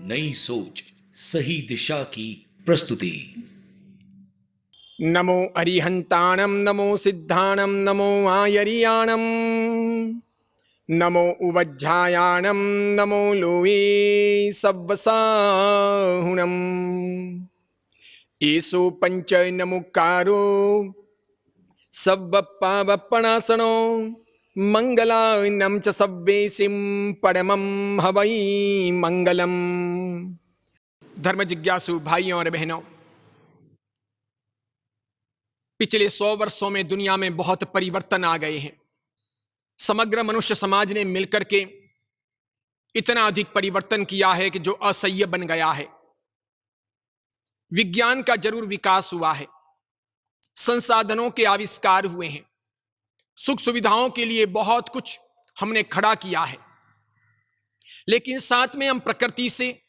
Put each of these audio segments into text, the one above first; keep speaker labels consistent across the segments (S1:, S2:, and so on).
S1: नई सोच, सही दिशा की प्रस्तुति।
S2: नमो अरिहंताणं नमो सिद्धाणं नमो आयरियाणं नमो उवज्झायाणं नमो लोये सव्वसाहुणम् एषो पंच नमुकारो सव्वपावपणासनो मंगलानं च सव्वेसिं परमं हवै मंगलम। धर्म जिज्ञासु भाइयों और बहनों, पिछले 100 वर्षों में दुनिया में बहुत परिवर्तन आ गए हैं। समग्र मनुष्य समाज ने मिलकर के इतना अधिक परिवर्तन किया है कि जो असह्य बन गया है। विज्ञान का जरूर विकास हुआ है, संसाधनों के आविष्कार हुए हैं, सुख सुविधाओं के लिए बहुत कुछ हमने खड़ा किया है, लेकिन साथ में हम प्रकृति से,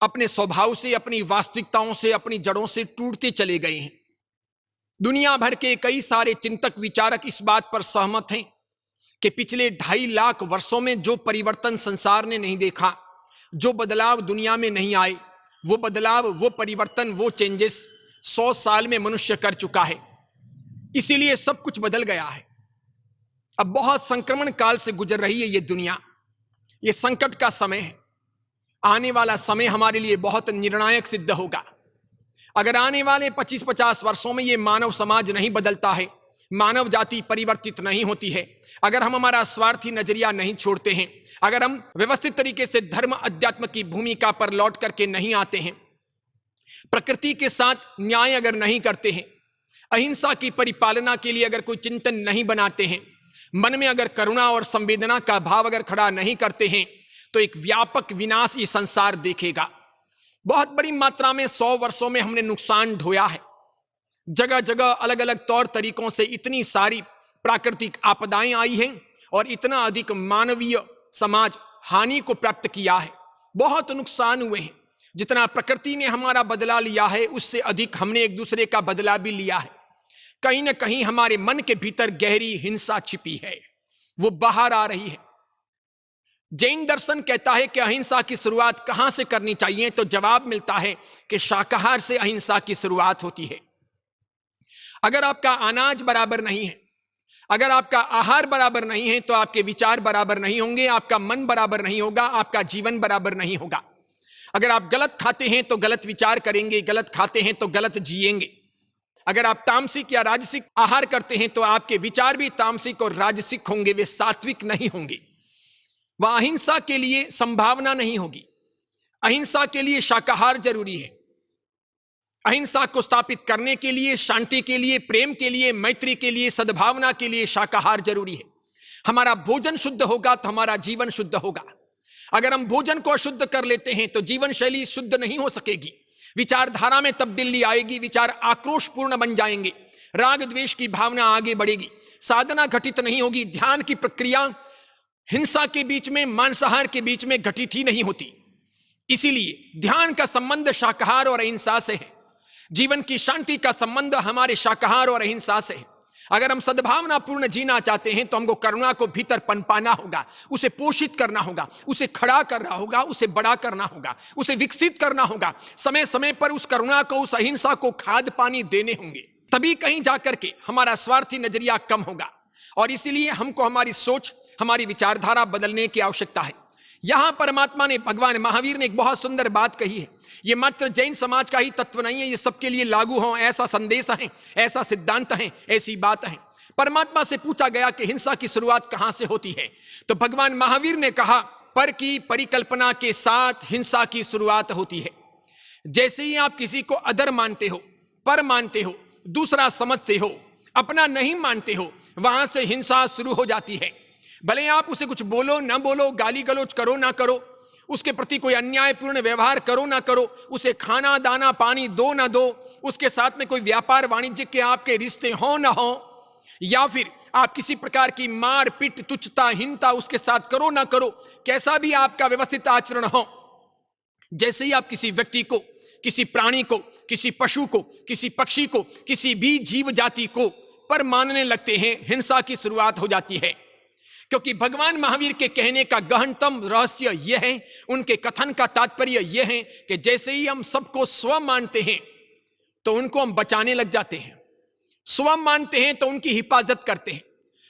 S2: अपने स्वभाव से, अपनी वास्तविकताओं से, अपनी जड़ों से टूटते चले गए हैं। दुनिया भर के कई सारे चिंतक विचारक इस बात पर सहमत हैं कि पिछले 2.5 लाख वर्षों में जो परिवर्तन संसार ने नहीं देखा, जो बदलाव दुनिया में नहीं आए, वो बदलाव, वो परिवर्तन, वो चेंजेस 100 साल में मनुष्य कर चुका है। इसीलिए सब कुछ बदल गया है। अब बहुत संक्रमण काल से गुजर रही है ये दुनिया। ये संकट का समय है। आने वाला समय हमारे लिए बहुत निर्णायक सिद्ध होगा। अगर आने वाले 25-50 वर्षों में ये मानव समाज नहीं बदलता है, मानव जाति परिवर्तित नहीं होती है, अगर हम हमारा स्वार्थी नजरिया नहीं छोड़ते हैं, अगर हम व्यवस्थित तरीके से धर्म अध्यात्म की भूमिका पर लौट करके नहीं आते हैं, प्रकृति के साथ न्याय अगर नहीं करते हैं, अहिंसा की परिपालना के लिए अगर कोई चिंतन नहीं बनाते हैं, मन में अगर करुणा और संवेदना का भाव अगर खड़ा नहीं करते हैं, तो एक व्यापक विनाश ये संसार देखेगा। बहुत बड़ी मात्रा में 100 वर्षों में हमने नुकसान ढोया है। जगह जगह अलग अलग तौर तरीकों से इतनी सारी प्राकृतिक आपदाएं आई हैं और इतना अधिक मानवीय समाज हानि को प्राप्त किया है। बहुत नुकसान हुए हैं। जितना प्रकृति ने हमारा बदला लिया है, उससे अधिक हमने एक दूसरे का बदला भी लिया है। कहीं ना कहीं हमारे मन के भीतर गहरी हिंसा छिपी है, वो बाहर आ रही है। जैन दर्शन कहता है कि अहिंसा की शुरुआत कहां से करनी चाहिए, तो जवाब मिलता है कि शाकाहार से अहिंसा की शुरुआत होती है। अगर आपका अनाज बराबर नहीं है, अगर आपका आहार बराबर नहीं है, तो आपके विचार बराबर नहीं होंगे, आपका मन बराबर नहीं होगा, आपका जीवन बराबर नहीं होगा। अगर आप गलत खाते हैं तो गलत विचार करेंगे, गलत खाते हैं तो गलत जिएंगे। अगर आप तामसिक या राजसिक आहार करते हैं तो आपके विचार भी तामसिक और राजसिक होंगे, वे सात्विक नहीं होंगे। वह अहिंसा के लिए संभावना नहीं होगी। अहिंसा के लिए शाकाहार जरूरी है। अहिंसा को स्थापित करने के लिए, शांति के लिए, प्रेम के लिए, मैत्री के लिए, सद्भावना के लिए शाकाहार जरूरी है। हमारा भोजन शुद्ध होगा तो हमारा जीवन शुद्ध होगा। अगर हम भोजन को अशुद्ध कर लेते हैं तो जीवन शैली शुद्ध नहीं हो सकेगी, विचारधारा में तब्दीली आएगी, विचार आक्रोशपूर्ण बन जाएंगे, राग द्वेष की भावना आगे बढ़ेगी, साधना घटित नहीं होगी, ध्यान की प्रक्रिया हिंसा के बीच में, मांसाहार के बीच में घटित ही नहीं होती। इसीलिए ध्यान का संबंध शाकाहार और अहिंसा से है। जीवन की शांति का संबंध हमारे शाकाहार और अहिंसा से है। अगर हम सद्भावना पूर्ण जीना चाहते हैं तो हमको करुणा को भीतर पनपाना होगा, उसे पोषित करना होगा, उसे खड़ा करना होगा, उसे बड़ा करना होगा, उसे विकसित करना होगा। समय समय पर उस करुणा को, उस अहिंसा को खाद पानी देने होंगे, तभी कहीं जाकर के हमारा स्वार्थी नजरिया कम होगा। और इसीलिए हमको हमारी सोच, हमारी विचारधारा बदलने की आवश्यकता है। यहां परमात्मा ने, भगवान महावीर ने एक बहुत सुंदर बात कही है। ये मात्र जैन समाज का ही तत्व नहीं है, ये सबके लिए लागू हो, ऐसा संदेश है, ऐसा सिद्धांत है, ऐसी बात है। परमात्मा से पूछा गया कि हिंसा की शुरुआत कहां से होती है, तो भगवान महावीर ने कहा, पर की परिकल्पना के साथ हिंसा की शुरुआत होती है। जैसे ही आप किसी को अदर मानते हो, पर मानते हो, दूसरा समझते हो, अपना नहीं मानते हो, वहां से हिंसा शुरू हो जाती है। भले आप उसे कुछ बोलो ना बोलो, गाली गलौज करो ना करो, उसके प्रति कोई अन्यायपूर्ण व्यवहार करो ना करो, उसे खाना दाना पानी दो ना दो, उसके साथ में कोई व्यापार वाणिज्य के आपके रिश्ते हो ना हो, या फिर आप किसी प्रकार की मार पीट, तुच्छता, हीनता उसके साथ करो ना करो, कैसा भी आपका व्यवस्थित आचरण हो, जैसे ही आप किसी व्यक्ति को, किसी प्राणी को, किसी पशु को, किसी पक्षी को, किसी भी जीव जाति को पर मानने लगते हैं, हिंसा की शुरुआत हो जाती है। क्योंकि भगवान महावीर के कहने का गहनतम रहस्य यह है, उनके कथन का तात्पर्य यह है कि जैसे ही हम सबको स्व मानते हैं तो उनको हम बचाने लग जाते हैं, स्व मानते हैं तो उनकी हिफाजत करते हैं।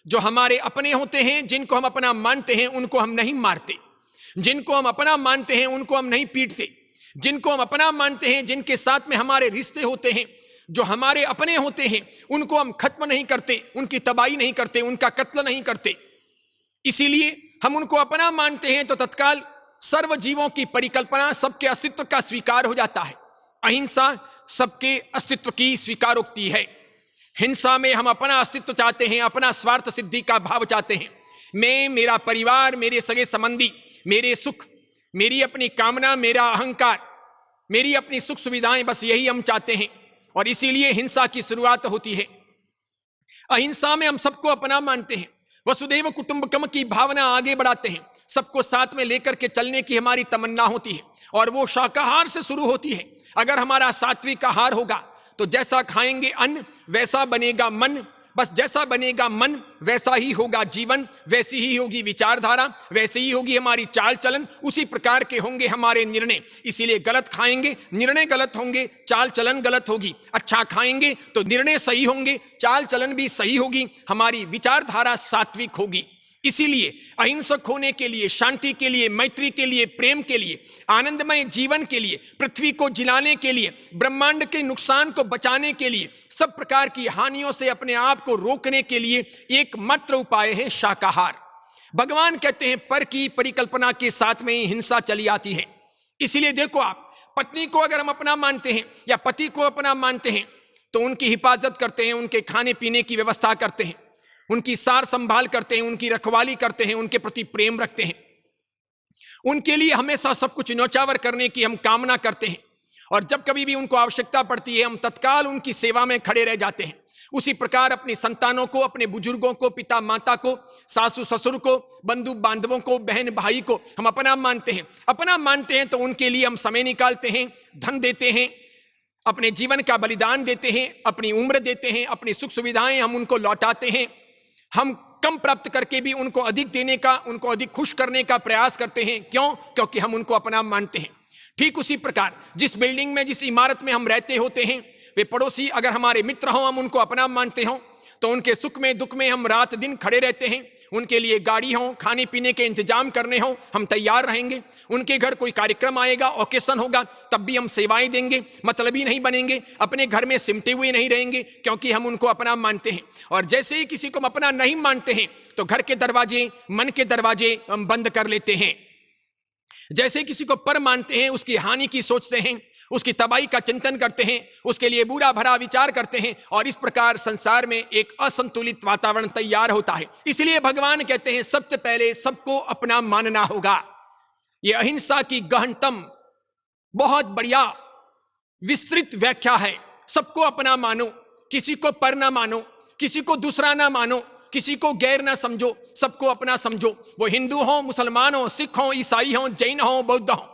S2: जो हमारे अपने होते हैं, जिनको हम अपना मानते हैं, उनको हम नहीं मारते, जिनको हम अपना मानते हैं उनको हम नहीं पीटते, जिनको हम अपना मानते हैं, जिनके साथ में हमारे रिश्ते होते हैं, जो हमारे अपने होते हैं, उनको हम खत्म नहीं करते, उनकी तबाही नहीं करते, उनका कत्ल नहीं करते। इसीलिए हम उनको अपना मानते हैं तो तत्काल सर्व जीवों की परिकल्पना, सबके अस्तित्व का स्वीकार हो जाता है। अहिंसा सबके अस्तित्व की स्वीकारोक्ति है। हिंसा में हम अपना अस्तित्व चाहते हैं, अपना स्वार्थ सिद्धि का भाव चाहते हैं। मैं, मेरा परिवार, मेरे सगे संबंधी, मेरे सुख, मेरी अपनी कामना, मेरा अहंकार, मेरी अपनी सुख सुविधाएं, बस यही हम चाहते हैं और इसीलिए हिंसा की शुरुआत होती है। अहिंसा में हम सबको अपना मानते हैं, वसुदैव कुटुंबकम की भावना आगे बढ़ाते हैं, सबको साथ में लेकर के चलने की हमारी तमन्ना होती है और वो शाकाहार से शुरू होती है। अगर हमारा सात्विक आहार होगा तो जैसा खाएंगे अन्न वैसा बनेगा मन, बस जैसा बनेगा मन वैसा ही होगा जीवन, वैसी ही होगी विचारधारा, वैसे ही होगी हमारी चाल चलन, उसी प्रकार के होंगे हमारे निर्णय। इसीलिए गलत खाएंगे, निर्णय गलत होंगे, चाल चलन गलत होगी। अच्छा खाएंगे तो निर्णय सही होंगे, चाल चलन भी सही होगी, हमारी विचारधारा सात्विक होगी। इसीलिए अहिंसक होने के लिए, शांति के लिए, मैत्री के लिए, प्रेम के लिए, आनंदमय जीवन के लिए, पृथ्वी को जिलाने के लिए, ब्रह्मांड के नुकसान को बचाने के लिए, सब प्रकार की हानियों से अपने आप को रोकने के लिए एकमात्र उपाय है शाकाहार। भगवान कहते हैं पर की परिकल्पना के साथ में ही हिंसा चली आती है। इसीलिए देखो आप, पत्नी को अगर हम अपना मानते हैं या पति को अपना मानते हैं तो उनकी हिफाजत करते हैं, उनके खाने पीने की व्यवस्था करते हैं, उनकी सार संभाल करते हैं, उनकी रखवाली करते हैं, उनके प्रति प्रेम रखते हैं, उनके लिए हमेशा सब कुछ न्योछावर करने की हम कामना करते हैं और जब कभी भी उनको आवश्यकता पड़ती है हम तत्काल उनकी सेवा में खड़े रह जाते हैं। उसी प्रकार अपनी संतानों को, अपने बुजुर्गों को, पिता माता को, सासू ससुर को, बंधु बांधवों को, बहन भाई को हम अपना मानते हैं। अपना मानते हैं तो उनके लिए हम समय निकालते हैं, धन देते हैं, अपने जीवन का बलिदान देते हैं, अपनी उम्र देते हैं, अपनी सुख सुविधाएं हम उनको लौटाते हैं। हम कम प्राप्त करके भी उनको अधिक देने का, उनको अधिक खुश करने का प्रयास करते हैं। क्यों? क्योंकि हम उनको अपना मानते हैं। ठीक उसी प्रकार जिस बिल्डिंग में, जिस इमारत में हम रहते होते हैं, वे पड़ोसी अगर हमारे मित्र हों, हम उनको अपना मानते हों तो उनके सुख में दुख में हम रात दिन खड़े रहते हैं। उनके लिए गाड़ी हो, खाने पीने के इंतजाम करने हो, हम तैयार रहेंगे। उनके घर कोई कार्यक्रम आएगा, ओकेशन होगा, तब भी हम सेवाएं देंगे, मतलबी नहीं बनेंगे, अपने घर में सिमटे हुए नहीं रहेंगे, क्योंकि हम उनको अपना मानते हैं। और जैसे ही किसी को हम अपना नहीं मानते हैं तो घर के दरवाजे, मन के दरवाजे हम बंद कर लेते हैं। जैसे किसी को पर मानते हैं, उसकी हानि की सोचते हैं, उसकी तबाही का चिंतन करते हैं, उसके लिए बुरा भरा विचार करते हैं और इस प्रकार संसार में एक असंतुलित वातावरण तैयार होता है। इसलिए भगवान कहते हैं सबसे पहले सबको अपना मानना होगा। यह अहिंसा की गहनतम, बहुत बढ़िया विस्तृत व्याख्या है। सबको अपना मानो, किसी को पर ना मानो, किसी को दूसरा ना मानो, किसी को गैर ना समझो, सबको अपना समझो। वो हिंदू हो, मुसलमान हो, सिख हो, ईसाई हो, जैन हो, बौद्ध हो,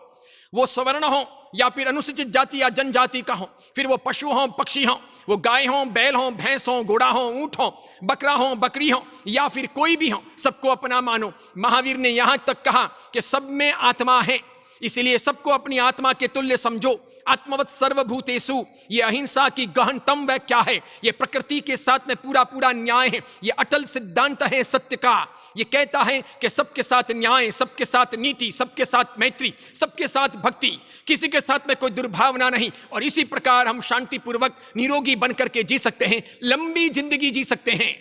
S2: वो सवर्ण हो या फिर अनुसूचित जाति या जनजाति का हो, फिर वो पशु हो, पक्षी हो, वो गाय हो, बैल हो, भैंस हो, घोड़ा हो, ऊंट हो, बकरा हो, बकरी हो या फिर कोई भी हो, सबको अपना मानो। महावीर ने यहां तक कहा कि सब में आत्मा है, इसलिए सबको अपनी आत्मा के तुल्य समझो। आत्मवत सर्वभूतेषु, ये अहिंसा की गहनतम व्याख्या है। ये प्रकृति के साथ में पूरा पूरा न्याय है। ये अटल सिद्धांत है सत्य का। ये कहता है कि सबके साथ न्याय, सबके साथ नीति, सबके साथ मैत्री, सबके साथ भक्ति, किसी के साथ में कोई दुर्भावना नहीं। और इसी प्रकार हम शांतिपूर्वक निरोगी बनकर के जी सकते हैं, लंबी जिंदगी जी सकते हैं।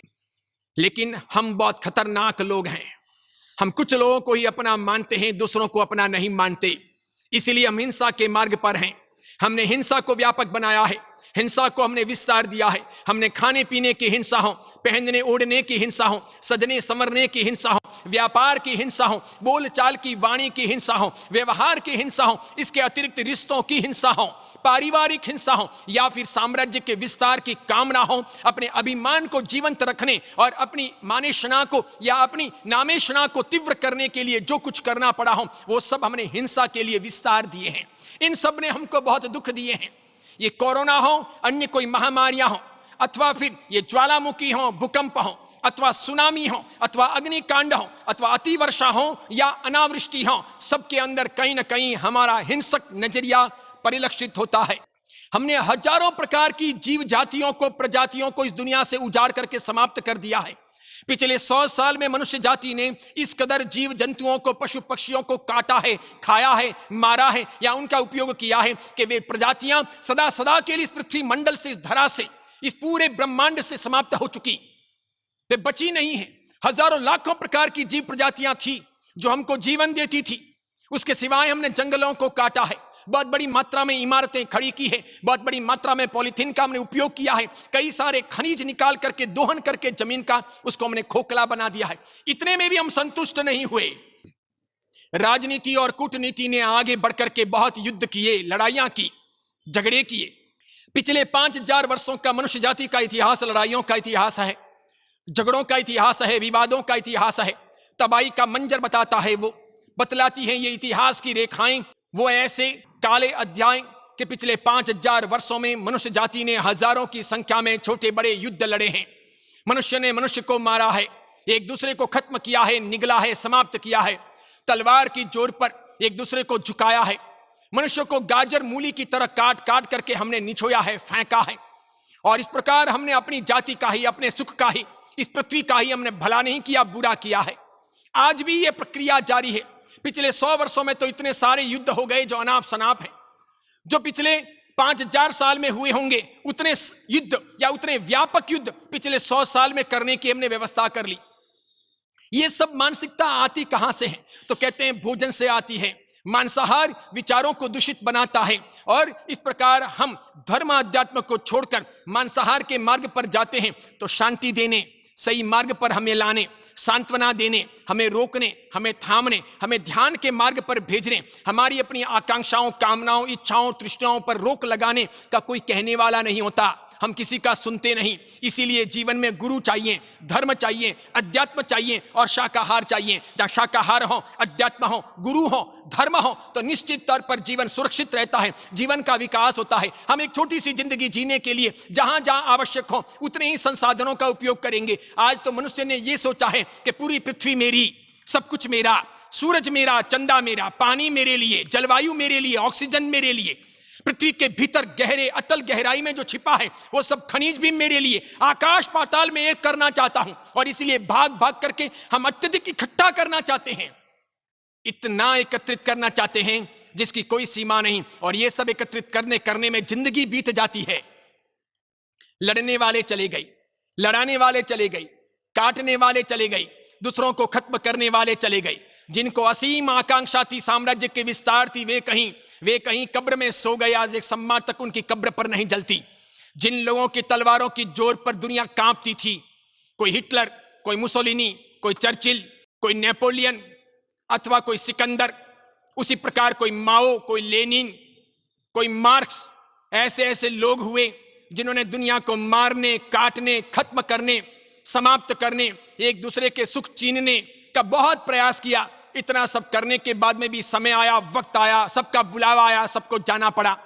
S2: लेकिन हम बहुत खतरनाक लोग हैं। हम कुछ लोगों को ही अपना मानते हैं, दूसरों को अपना नहीं मानते। इसलिए हम हिंसा के मार्ग पर हैं। हमने हिंसा को व्यापक बनाया है, हिंसा को हमने विस्तार दिया है। हमने खाने पीने की हिंसा हो, पहनने ओढ़ने की हिंसा हो, सजने संवरने की हिंसा हो, व्यापार की हिंसा हो, बोल चाल की वाणी की हिंसा हो, व्यवहार की हिंसा हो, इसके अतिरिक्त रिश्तों की हिंसा हो, पारिवारिक हिंसा हो या फिर साम्राज्य के विस्तार की कामना हो, अपने अभिमान को जीवंत रखने और अपनी मानेशना को या अपनी नामेशना को तीव्र करने के लिए जो कुछ करना पड़ा हो, वो सब हमने हिंसा के लिए विस्तार दिए हैं। इन सब ने हमको बहुत दुख दिए हैं। ये कोरोना हो, अन्य कोई महामारियां हो, अथवा फिर ये ज्वालामुखी हो, भूकंप हो, अथवा सुनामी हो, अथवा अग्निकांड हो, अथवा अतिवर्षा हो या अनावृष्टि हो, सबके अंदर कहीं ना कहीं हमारा हिंसक नजरिया परिलक्षित होता है। हमने हजारों प्रकार की जीव जातियों को, प्रजातियों को इस दुनिया से उजाड़ करके समाप्त कर दिया है। पिछले 100 साल में मनुष्य जाति ने इस कदर जीव जंतुओं को, पशु पक्षियों को काटा है, खाया है, मारा है या उनका उपयोग किया है कि वे प्रजातियां सदा सदा के लिए इस पृथ्वी मंडल से, इस धरा से, इस पूरे ब्रह्मांड से समाप्त हो चुकी, वे बची नहीं है। हजारों लाखों प्रकार की जीव प्रजातियां थी जो हमको जीवन देती थी। उसके सिवाय हमने जंगलों को काटा है, बहुत बड़ी मात्रा में इमारतें खड़ी की है, बहुत बड़ी मात्रा में पॉलिथीन का हमने उपयोग किया है, कई सारे खनिज निकाल करके, दोहन करके जमीन का उसको हमने खोखला बना दिया है। इतने में भी हम संतुष्ट नहीं हुए। राजनीति और कूटनीति ने आगे बढ़कर के बहुत युद्ध किए, लड़ाइयां की, झगड़े किए। पिछले 5000 वर्षों का मनुष्य जाति का इतिहास लड़ाइयों का इतिहास है, झगड़ों का इतिहास है, विवादों का इतिहास है। तबाही का मंजर बताता है, वो बतलाती है ये इतिहास की रेखाएं। वो ऐसे काले अध्याय के पिछले 5000 वर्षों में मनुष्य जाति ने हजारों की संख्या में छोटे बड़े युद्ध लड़े हैं। मनुष्य ने मनुष्य को मारा है, एक दूसरे को खत्म किया है, निगला है, समाप्त किया है। तलवार की जोर पर एक दूसरे को झुकाया है। मनुष्य को गाजर मूली की तरह काट काट करके हमने निछोया है, फेंका है। और इस प्रकार हमने अपनी जाति का ही, अपने सुख का ही, इस पृथ्वी का ही हमने भला नहीं किया, बुरा किया है। आज भी यह प्रक्रिया जारी है। पिछले 100 वर्षों में तो इतने सारे युद्ध हो गए जो अनाप शनाप है। जो पिछले 5000 साल में हुए होंगे उतने युद्ध या उतने व्यापक युद्ध पिछले 100 साल में करने की हमने व्यवस्था कर ली। ये सब मानसिकता आती कहां से है? तो कहते हैं भोजन से आती है। मांसाहार विचारों को दूषित बनाता है और इस प्रकार हम धर्म अध्यात्म को छोड़कर मांसाहार के मार्ग पर जाते हैं। तो शांति देने, सही मार्ग पर हमें लाने, सांत्वना देने, हमें रोकने, हमें थामने, हमें ध्यान के मार्ग पर भेजने, हमारी अपनी आकांक्षाओं, कामनाओं, इच्छाओं, तृष्णाओं पर रोक लगाने का कोई कहने वाला नहीं होता। हम किसी का सुनते नहीं। इसीलिए जीवन में गुरु चाहिए, धर्म चाहिए, अध्यात्म चाहिए और शाकाहार चाहिए। जहां शाकाहार हो, अध्यात्म हो, गुरु हो, धर्म हो तो निश्चित तौर पर जीवन सुरक्षित रहता है, जीवन का विकास होता है। हम एक छोटी सी जिंदगी जीने के लिए जहां जहां आवश्यक हो उतने ही संसाधनों का उपयोग करेंगे। आज तो मनुष्य ने यह सोचा है कि पूरी पृथ्वी मेरी, सब कुछ मेरा, सूरज मेरा, चंदा मेरा, पानी मेरे लिए, जलवायु मेरे लिए, ऑक्सीजन मेरे लिए, पृथ्वी के भीतर गहरे अतल गहराई में जो छिपा है वो सब खनिज भी मेरे लिए, आकाश पाताल में एक करना चाहता हूं। और इसलिए भाग भाग करके हम अत्यधिक इकट्ठा करना चाहते हैं, इतना एकत्रित करना चाहते हैं जिसकी कोई सीमा नहीं। और ये सब एकत्रित करने में जिंदगी बीत जाती है। लड़ने वाले चले गए, लड़ाने वाले चले गए, काटने वाले चले गए, दूसरों को खत्म करने वाले चले गए। जिनको असीम आकांक्षा थी, साम्राज्य के विस्तार थी, वे कहीं कब्र में सो गए। आज एक सम्मान तक उनकी कब्र पर नहीं जलती। जिन लोगों की तलवारों की जोर पर दुनिया कांपती थी, कोई हिटलर, कोई मुसोलिनी, कोई चर्चिल, कोई नेपोलियन अथवा कोई सिकंदर, उसी प्रकार कोई माओ, कोई लेनिन, कोई मार्क्स, ऐसे ऐसे लोग हुए जिन्होंने दुनिया को मारने, काटने, खत्म करने, समाप्त करने, एक दूसरे के सुख छीनने का बहुत प्रयास किया। इतना सब करने के बाद में भी समय आया, वक्त आया, सबका बुलावा आया, सबको जाना पड़ा।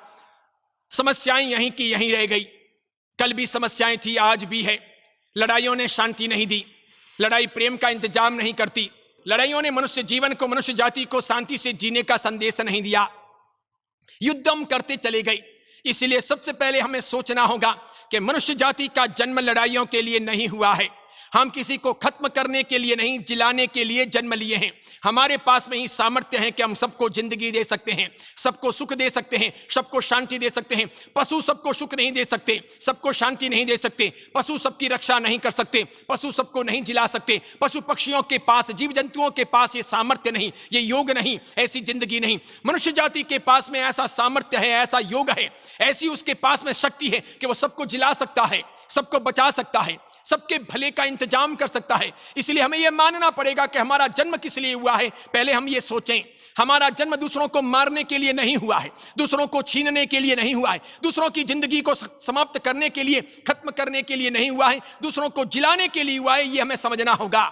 S2: समस्याएं यहीं की यहीं रह गई। कल भी समस्याएं थी, आज भी है। लड़ाइयों ने शांति नहीं दी, लड़ाई प्रेम का इंतजाम नहीं करती। लड़ाइयों ने मनुष्य जीवन को, मनुष्य जाति को शांति से जीने का संदेश नहीं दिया। युद्ध हम करते चले गए। इसलिए सबसे पहले हमें सोचना होगा कि मनुष्य जाति का जन्म लड़ाइयों के लिए नहीं हुआ है। हम किसी को खत्म करने के लिए नहीं, जिलाने के लिए जन्म लिए हैं। हमारे पास में ही सामर्थ्य है कि हम सबको जिंदगी दे सकते हैं, सबको सुख दे सकते हैं, सबको शांति दे सकते हैं। पशु सबको सुख नहीं दे सकते, सबको शांति नहीं दे सकते। पशु सबकी रक्षा नहीं कर सकते, पशु सबको नहीं जिला सकते। पशु पक्षियों के पास, जीव जंतुओं के पास ये सामर्थ्य नहीं, ये योग नहीं, ऐसी जिंदगी नहीं। मनुष्य जाति के पास में ऐसा सामर्थ्य है, ऐसा योग है, ऐसी उसके पास में शक्ति है कि वो सबको जिला सकता है, सबको बचा सकता है, सबके भले का इंतजाम कर सकता है। इसलिए हमें यह मानना पड़ेगा कि हमारा जन्म किस लिए हुआ है। पहले हम ये सोचें, हमारा जन्म दूसरों को मारने के लिए नहीं हुआ है, दूसरों को छीनने के लिए नहीं हुआ है, दूसरों की जिंदगी को समाप्त करने के लिए, खत्म करने के लिए नहीं हुआ है, दूसरों को जिलाने के लिए हुआ है। ये हमें समझना होगा।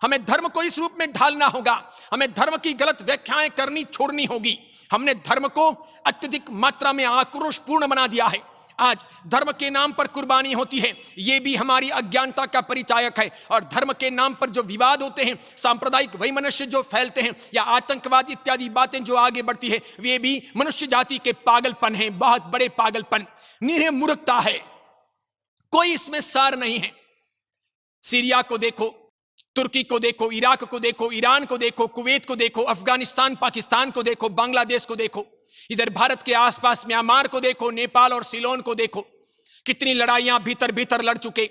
S2: हमें धर्म को इस रूप में ढालना होगा। हमें धर्म की गलत व्याख्याएं करनी छोड़नी होगी। हमने धर्म को अत्यधिक मात्रा में आक्रोशपूर्ण बना दिया है, आज धर्म के नाम पर कुर्बानी होती है, यह भी हमारी अज्ञानता का परिचायक है। और धर्म के नाम पर जो विवाद होते हैं, सांप्रदायिक वैमनस्य जो फैलते हैं या आतंकवाद इत्यादि बातें जो आगे बढ़ती है, वे भी मनुष्य जाति के पागलपन हैं, बहुत बड़े पागलपन, निरीह मूर्खता है। कोई इसमें सार नहीं है। सीरिया को देखो, तुर्की को देखो, इराक को देखो, ईरान को देखो, कुवैत को देखो, अफगानिस्तान पाकिस्तान को देखो, बांग्लादेश को देखो, इधर भारत के आसपास म्यांमार को देखो, नेपाल और सिलोन को देखो। कितनी लड़ाइयां भीतर भीतर लड़ चुके,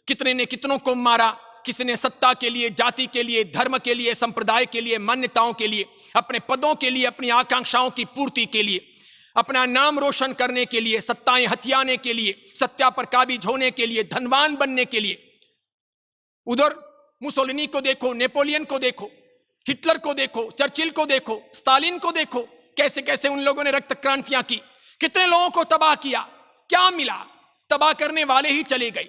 S2: कितने ने कितनों को मारा, किसने सत्ता के लिए, जाति के लिए, धर्म के लिए, संप्रदाय के लिए, मान्यताओं के लिए, अपने पदों के लिए, अपनी आकांक्षाओं की पूर्ति के लिए, अपना नाम रोशन करने के लिए, सत्ताएं हथियाने के लिए, सत्ता पर काबिज होने के लिए, धनवान बनने के लिए। उधर मुसोलिनी को देखो, नेपोलियन को देखो, हिटलर को देखो, चर्चिल को देखो, स्टालिन को देखो, कैसे कैसे उन लोगों ने रक्त क्रांतियां की, कितने लोगों को तबाह किया, क्या मिला? तबाह करने वाले ही चले गए।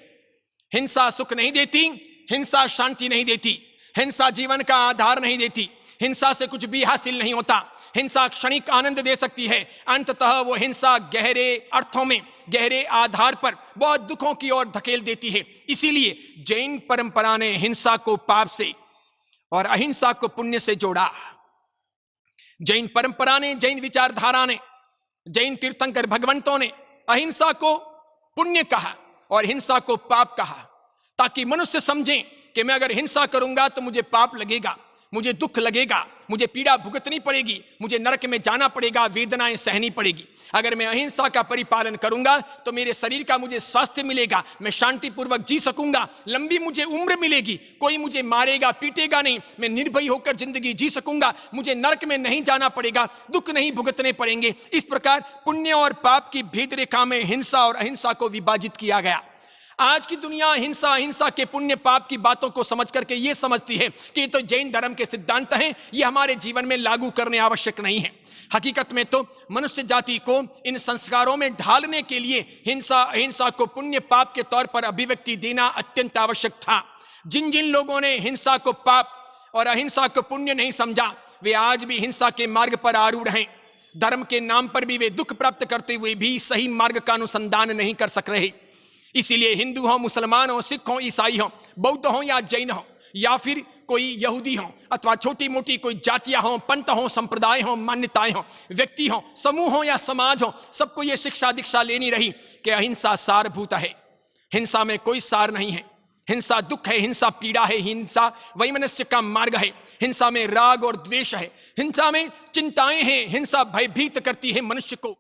S2: हिंसा सुख नहीं देती, हिंसा शांति नहीं देती, हिंसा जीवन का आधार नहीं देती, हिंसा से कुछ भी हासिल नहीं होता। हिंसा क्षणिक आनंद दे सकती है, अंततः वो हिंसा गहरे अर्थों में, गहरे आधार पर बहुत दुखों की ओर धकेल देती है। इसीलिए जैन परंपरा ने हिंसा को पाप से और अहिंसा को पुण्य से जोड़ा। जैन परंपरा ने, जैन विचारधारा ने, जैन तीर्थंकर भगवंतों ने अहिंसा को पुण्य कहा और हिंसा को पाप कहा, ताकि मनुष्य समझें कि मैं अगर हिंसा करूंगा तो मुझे पाप लगेगा, मुझे दुख लगेगा, मुझे पीड़ा भुगतनी पड़ेगी, मुझे नरक में जाना पड़ेगा, वेदनाएं सहनी पड़ेगी। अगर मैं अहिंसा का परिपालन करूंगा तो मेरे शरीर का मुझे स्वास्थ्य मिलेगा, मैं शांतिपूर्वक जी सकूंगा, लंबी मुझे उम्र मिलेगी, कोई मुझे मारेगा पीटेगा नहीं, मैं निर्भय होकर जिंदगी जी सकूंगा, मुझे नरक में नहीं जाना पड़ेगा, दुख नहीं भुगतने पड़ेंगे। इस प्रकार पुण्य और पाप की भेद रेखा में हिंसा और अहिंसा को विभाजित किया गया। आज की दुनिया हिंसा, अहिंसा के पुण्य पाप की बातों को समझ करके यह समझती है कि ये तो जैन धर्म के सिद्धांत हैं, ये हमारे जीवन में लागू करने आवश्यक नहीं है। हकीकत में तो मनुष्य जाति को इन संस्कारों में ढालने के लिए हिंसा, अहिंसा को पुण्य पाप के तौर पर अभिव्यक्ति देना अत्यंत आवश्यक था। जिन जिन लोगों ने हिंसा को पाप और अहिंसा को पुण्य नहीं समझा, वे आज भी हिंसा के मार्ग पर आरूढ़ हैं। धर्म के नाम पर भी वे दुख प्राप्त करते हुए भी सही मार्ग का अनुसंधान नहीं कर सक रहे। इसीलिए हिंदू हो, मुसलमान हो, सिख हो, ईसाई हो, बौद्ध हो या जैन हो, या फिर कोई यहूदी हो, अथवा छोटी मोटी कोई जातियां हो, पंथ हो, संप्रदाय हो, मान्यताएं हो, व्यक्ति हो, समूह हो या समाज हो, सबको यह शिक्षा दीक्षा लेनी रही कि अहिंसा सारभूत है। हिंसा में कोई सार नहीं है। हिंसा दुख है, हिंसा पीड़ा है, हिंसा वैमनस्य का मार्ग है, हिंसा में राग और द्वेष है, हिंसा में चिंताएं हैं, हिंसा भयभीत करती है मनुष्य को।